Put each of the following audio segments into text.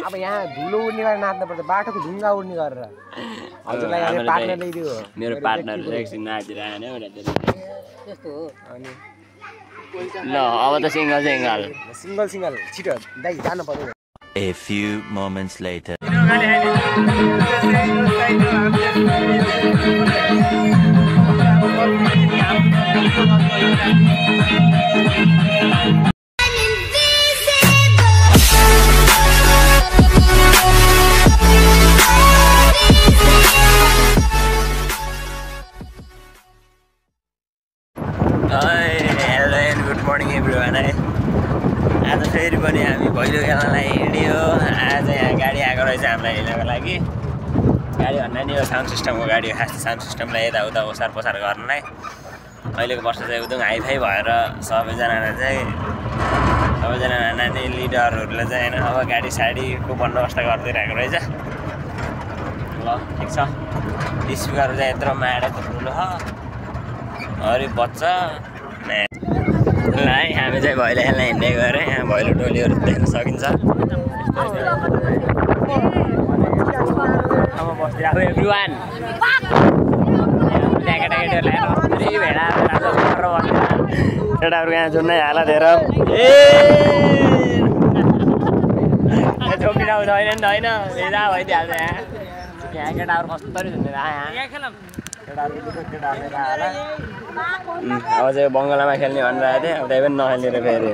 अब यहाँ धुलो उड्ने गरेर नाच्नु पर्छ बाटोको ढुङ्गा उड्ने गरेर हजुरलाई यहाँ पार्टनर ल्याइदियो मेरो पार्टनर एकछिन नाचिरहेको नि त्यस्तो हो अनि ल अब त सिंगल सिंगल छिटो दाइ जानु पर्यो A few moments later. Good morning everyone. आज फेरि पनि हामी भैलो खेल्नलाई हिँड्यो आज यहाँ गाडी आएको रहेछ हामीलाई हिँड्नको लागि गाडी भन्दा नि यो साउन्ड सिस्टमको गाडी हो खास साउन्ड सिस्टमलाई यताउता ओसार पसार गर्नलाई अहिलेको वर्ष चाहिँ उदुङ हाइफाई भएर सबैजना नानी लिडरहरूले चाहिँ होइन अब गाडी साडीको बन्दोबस्त गरिदिइरहेको रहेछ ल ठिक छ स्पिकर चाहिँ यत्रो माडेको ठुलो छ अरे बच्चा ल है हामी चाहिँ भैलो खेल्न हिँड्दै गएर यहाँ भैलो टोलीहरू देख्न सकिन्छ अब बसिरहेको एभ्रिवान त्यहाँ केटाकेटीहरू ल्याएर केटाहरू यहाँ जुन हाला दिएर झोकिँदा होइन नि त होइन भेजा भइदिइहाल्छ यहाँ केटाहरू कस्तरी झुन्डेर अब चाहिँ बङ्गलामा खेल्ने भनिरहेको थिएँ अब त्यही पनि नखेलेर फेरि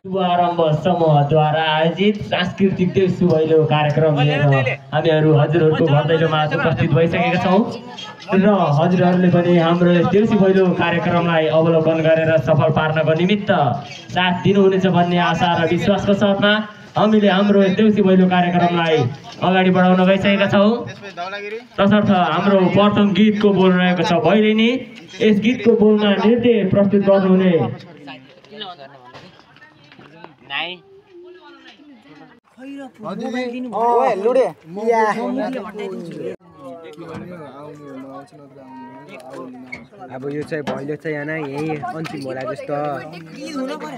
शुभारम्भ समूहद्वारा आयोजित सांस्कृतिक देउसी भैलो कार्यक्रम लिएर हामीहरू हजुरहरूको घर दैलोमा उपस्थित भइसकेका छौँ र हजुरहरूले पनि हाम्रो देउसी भैलो कार्यक्रमलाई अवलोकन गरेर सफल पार्नको निमित्त साथ दिनुहुनेछ भन्ने आशा र विश्वासको साथमा हामीले हाम्रो देउसी भैलो कार्यक्रमलाई अगाडि बढाउन गइसकेका छौँ तसर्थ हाम्रो प्रथम गीतको बोल रहेको छ भैलेनी यस गीतको बोलमा नृत्य प्रस्तुत गर्नुहुने अब यो चाहिँ भैलो चाहिँ यहाँ यही अन्तिम होला जस्तो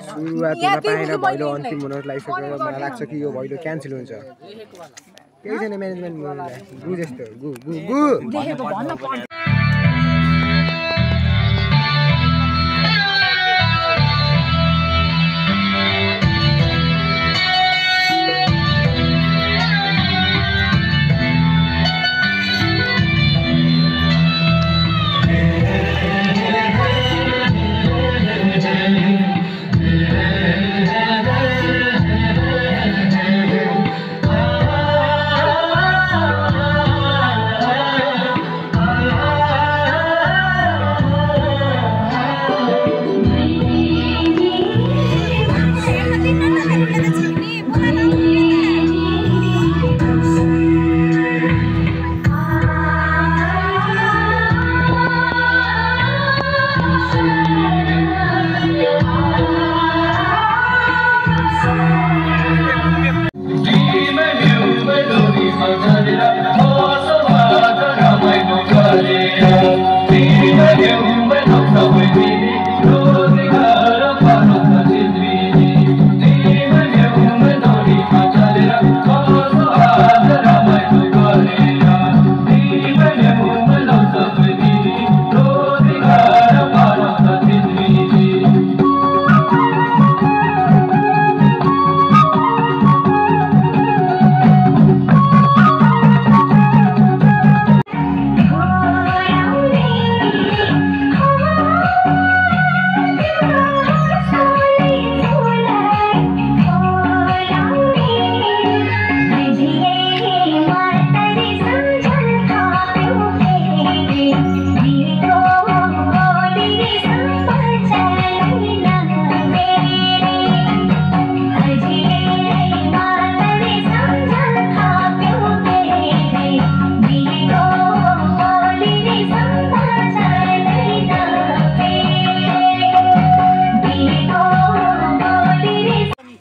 सुरुवातमा पाएन भैलो अन्तिम हुन लागिसक्यो मलाई लाग्छ कि यो भैलो क्यान्सल हुन्छ केही छैन म्यानेजमेन्ट गु जस्तो गु गु गु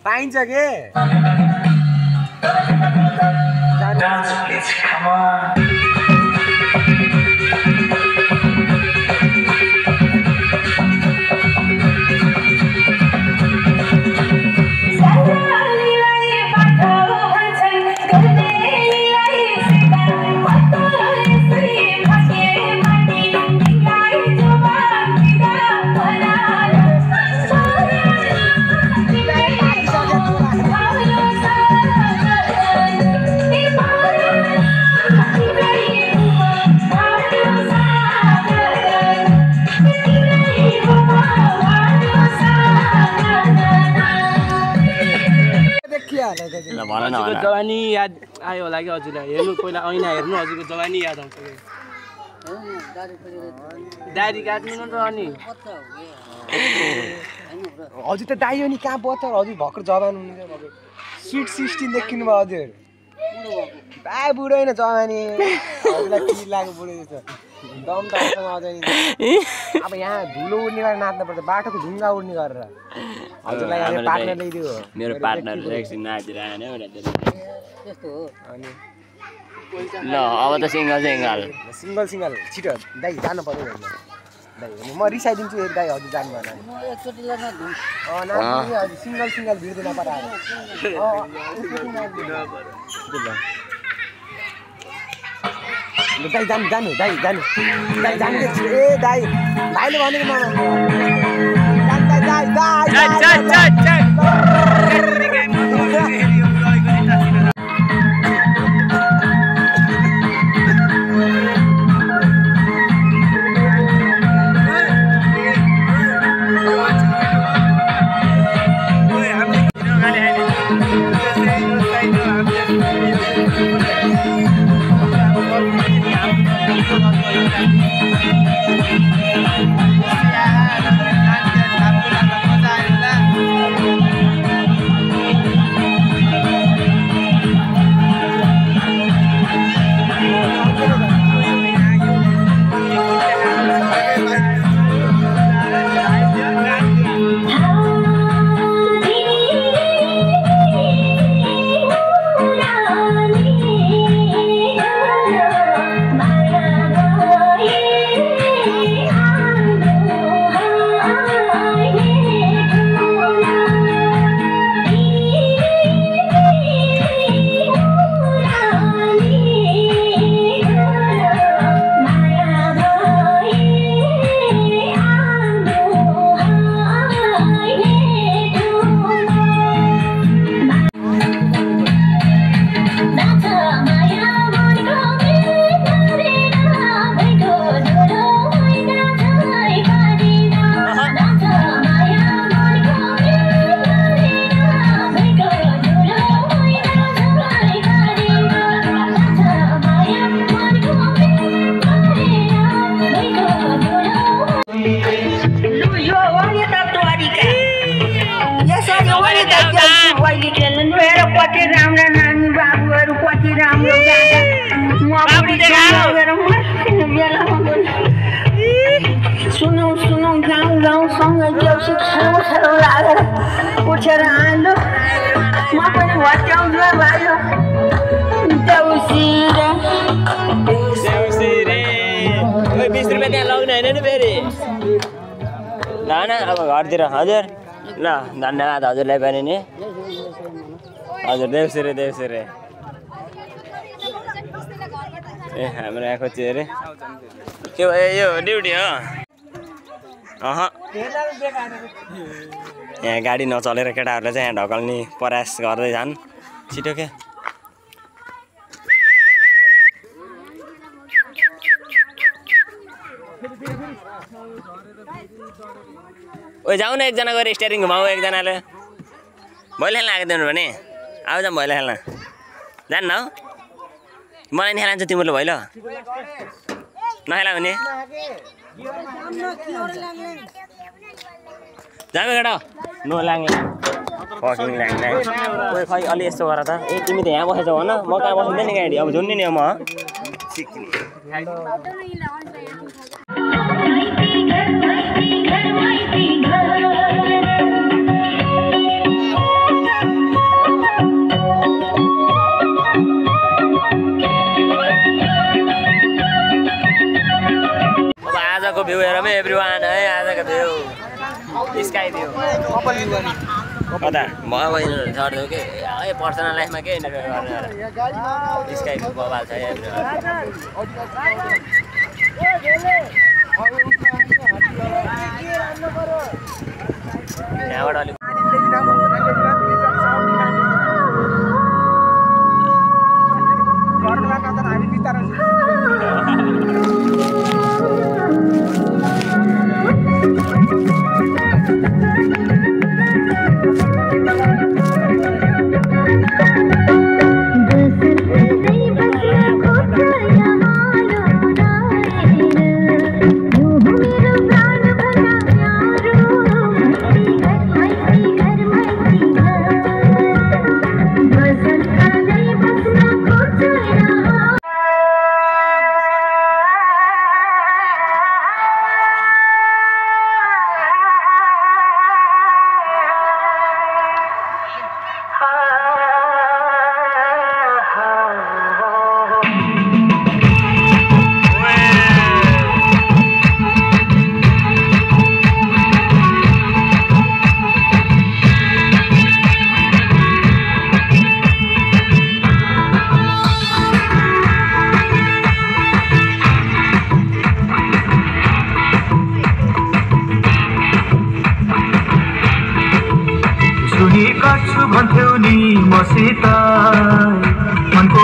पाइन्छ के Dance, please, come on. ल भन न हजुरको जवानी याद आयो होला कि हजुरलाई हेर्नु पहिला ऐना हेर्नु हजुरको जवानी याद आउँछ कि दाढी काट्नु न त अनि हजुर त दाइ हो नि कहाँ बच्चा हजुर भर्खर जवान हुनुहुन्छ भर्खर स्विट 16 देखिनु भयो हजुर बा बुढो होइन जवानी हजुरलाई फिल लाग्यो बुढो जस्तो दम त अझ नि अब यहाँ धुलो उड्ने गरेर नाच्नु पर्छ बाटोको ढुङ्गा उड्ने गरेर हजुरलाई यहाँ पार्टनर ल्याइदियो मेरो पार्टनर एकछिन नाचेर आएन त्यस्तो हो अनि ल अब त सिङ्गल सिङ्गल छिटो दाइ जानु पर्यो दाइ म रिसाइदिन्छु एक दाइ हजुर जानु भएन हजुर सिङ्गल भिड्दैन पराएर दाइ जानु दाइ जानु ए दाइ भाइले भनेको सुनौ गाउँ सँगै देउसी छेउ लागेर उठेर आलो म पनि भट्याउँछु भाइयो देउसी रे 20 रुपैयाँ त्यहाँ लाउनु होइन नि फेरि ल न अब घरतिर हजुर ल धन्यवाद हजुरलाई पनि नि हजुर देउसी रे ए हाम्रो आएको चाहिँ अरे के भयो यो ड्युटी हो यहाँ गाडी नचलेर केटाहरूले चाहिँ यहाँ ढकल्ने प्रयास गर्दै जान् छिटो के ओ जाऊ न एकजना गएर स्टियरिङ घुमाऊ एकजनाले भैलो खेल्न आएको दिनु भने आऊ जाऊँ भैलो खेल्न जान्न हौ मलाई नि खेलान्छ तिमीले भैलो नखेला भने जाऊ केटा नो ल्याङ फकिङ ल्याङ ओए खै अलि यस्तो गर त ए तिमी त यहाँ बसेछौ भन म कहाँ बसिँदैन नि गाडी अब झुन्ने नि म अब आजको भ्यू हेरौँ है एभ्रिवान है आजको भ्यू स्काई भ्यू कता भयो बहिनीहरू चढ्थ्यौ के है पर्सनल लाइफमा के गर्ने स्काई भ्यू बबाल छ यहाँबाट अलिक रहन्थ्यौ नि मसित मनको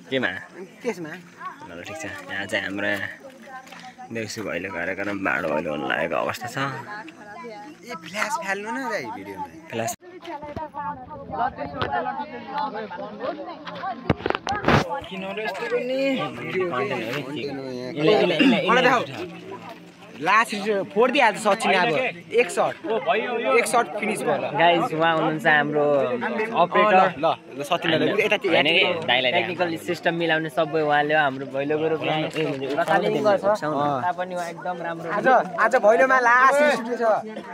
केमा त्यसमा ल ठिक छ यहाँ चाहिँ हाम्रो देउसी भैलो कार्यक्रम भाँडो भैलो हुन लागेको अवस्था छ ए फ्ल्यास फाल्नु न दाइ भिडियोमा फ्ल्यास लास्ट फोडिदिइहाल्छ सचिन अब एक सर्ट फिनिस भयो गाइज उहाँ हुनुहुन्छ हाम्रो अपरेटर ल सचिन टेक्निकल सिस्टम मिलाउने सबै उहाँले हाम्रो भैलोको रूपमा पनि उहाँ एकदम राम्रो आज भैलोमा लास्ट स्टुडियो छ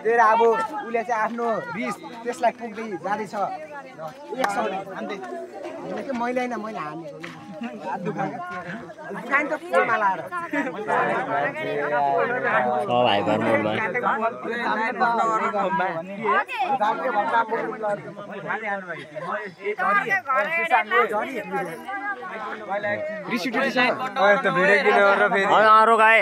तेरो अब उसले चाहिँ आफ्नो रिस त्यसलाई पुग्दै जाँदैछ एक सर्ट हान्दै मैले होइन मैले हानेको दुखान त फुलमा लाएर भाइ घरमा रिस उठेछ त भिडियो किन गरेर फेरि अरू गाए